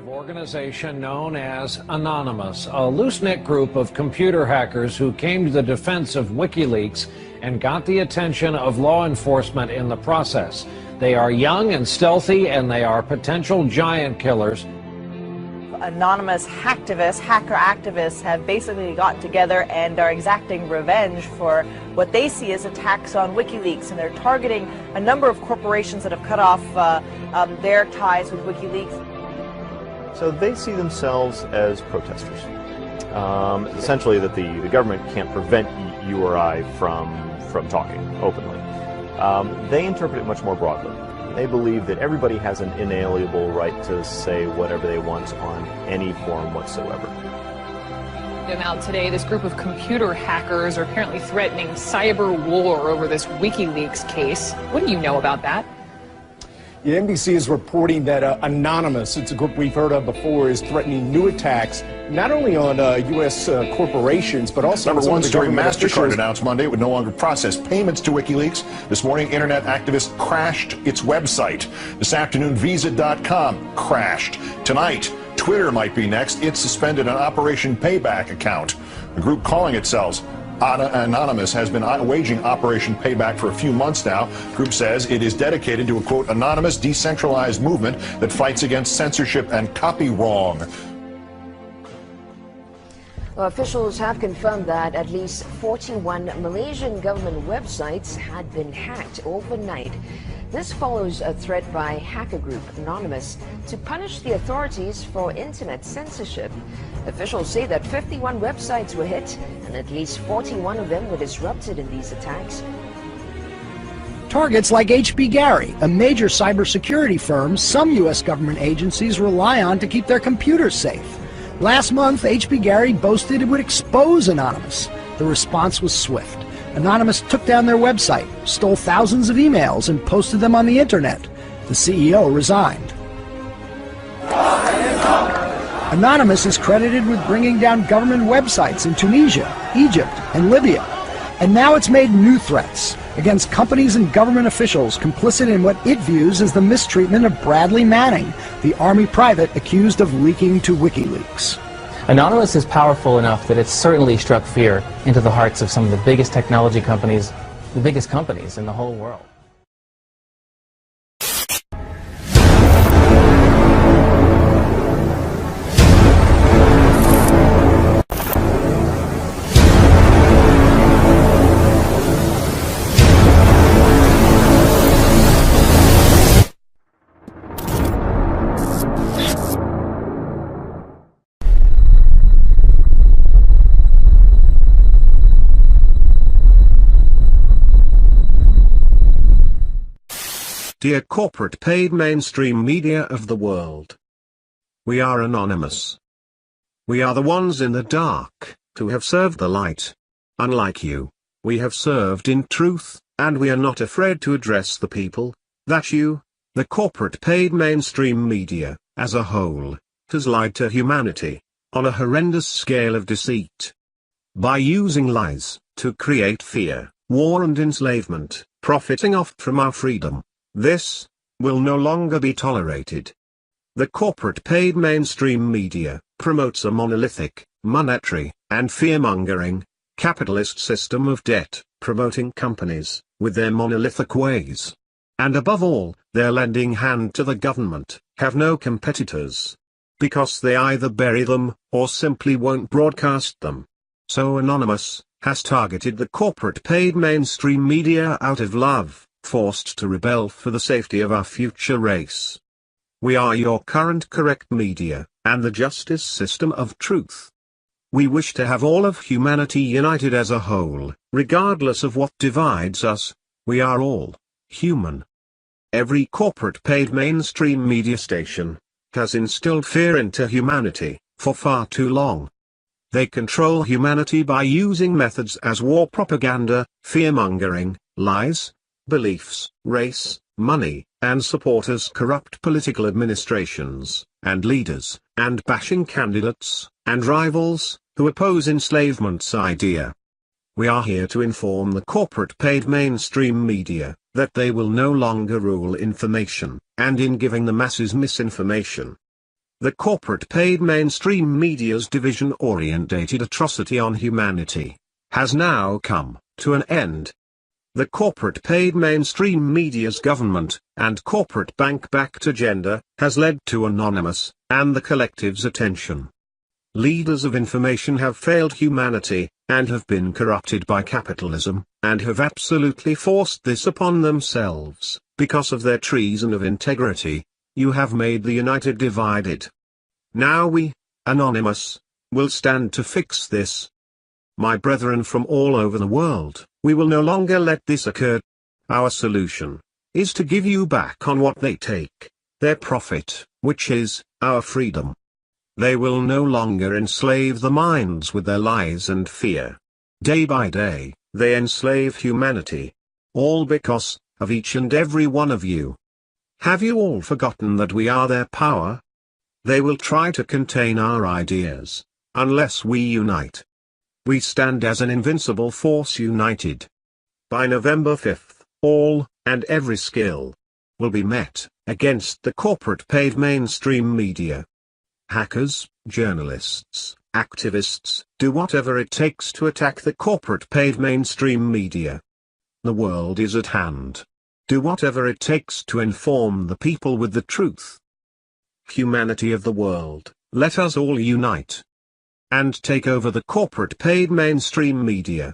Organization known as Anonymous, a loose-knit group of computer hackers who came to the defense of WikiLeaks and got the attention of law enforcement in the process. They are young and stealthy, and they are potential giant killers. Anonymous hacker activists have basically gotten together and are exacting revenge for what they see as attacks on WikiLeaks, and they're targeting a number of corporations that have cut off their ties with WikiLeaks. So they see themselves as protesters. Essentially that the government can't prevent you or I from talking openly. They interpret it much more broadly. They believe that everybody has an inalienable right to say whatever they want on any forum whatsoever. Now today, this group of computer hackers are apparently threatening cyber war over this WikiLeaks case. What do you know about that? Yeah, NBC is reporting that Anonymous, it's a group we've heard of before, is threatening new attacks not only on U.S. corporations, but also Number one the story, government MasterCard officials. announced Monday it would no longer process payments to WikiLeaks. This morning, internet activists crashed its website. This afternoon, Visa.com crashed. Tonight, Twitter might be next. It suspended an Operation Payback account. The group calling itself Anonymous has been waging Operation Payback for a few months now. The group says it is dedicated to a, quote, anonymous, decentralized movement that fights against censorship and copy wrong. Well, officials have confirmed that at least 41 Malaysian government websites had been hacked overnight. This follows a threat by hacker group Anonymous to punish the authorities for internet censorship. Officials say that 51 websites were hit and at least 41 of them were disrupted in these attacks. Targets like HB Gary, a major cybersecurity firm some U.S. government agencies rely on to keep their computers safe. Last month, HB Gary boasted it would expose Anonymous. The response was swift. Anonymous took down their website, stole thousands of emails, and posted them on the internet. The CEO resigned. Anonymous is credited with bringing down government websites in Tunisia, Egypt, and Libya. And now it's made new threats against companies and government officials complicit in what it views as the mistreatment of Bradley Manning, the Army private accused of leaking to WikiLeaks. Anonymous is powerful enough that it's certainly struck fear into the hearts of some of the biggest technology companies, the biggest companies in the whole world. Dear corporate paid mainstream media of the world. We are anonymous. We are the ones in the dark, who have served the light. Unlike you, we have served in truth, and we are not afraid to address the people, that you, the corporate paid mainstream media, as a whole, has lied to humanity, on a horrendous scale of deceit. By using lies, to create fear, war and enslavement, profiting off from our freedom. This will no longer be tolerated. The corporate paid mainstream media promotes a monolithic, monetary, and fear-mongering, capitalist system of debt, promoting companies, with their monolithic ways. And above all, their lending hand to the government, have no competitors. Because they either bury them, or simply won't broadcast them. So Anonymous has targeted the corporate paid mainstream media out of love, forced to rebel for the safety of our future race. We are your current correct media, and the justice system of truth. We wish to have all of humanity united as a whole, regardless of what divides us. We are all human. Every corporate paid mainstream media station has instilled fear into humanity for far too long. They control humanity by using methods as war propaganda, fear-mongering, lies, beliefs, race, money, and supporters, corrupt political administrations, and leaders, and bashing candidates, and rivals, who oppose enslavement's idea. We are here to inform the corporate paid mainstream media, that they will no longer rule information, and in giving the masses misinformation. The corporate paid mainstream media's division-orientated atrocity on humanity has now come to an end. The corporate paid mainstream media's government and corporate bank-backed agenda has led to Anonymous and the collective's attention. Leaders of information have failed humanity, and have been corrupted by capitalism, and have absolutely forced this upon themselves. Because of their treason of integrity, you have made the United divided. Now we, Anonymous, will stand to fix this. My brethren from all over the world, we will no longer let this occur. Our solution is to give you back on what they take, their profit, which is our freedom. They will no longer enslave the minds with their lies and fear. Day by day, they enslave humanity. All because of each and every one of you. Have you all forgotten that we are their power? They will try to contain our ideas, unless we unite. We stand as an invincible force united. By November 5th, all, and every skill, will be met, against the corporate paid mainstream media. Hackers, journalists, activists, do whatever it takes to attack the corporate paid mainstream media. The world is at hand. Do whatever it takes to inform the people with the truth. Humanity of the world, let us all unite and take over the corporate paid mainstream media.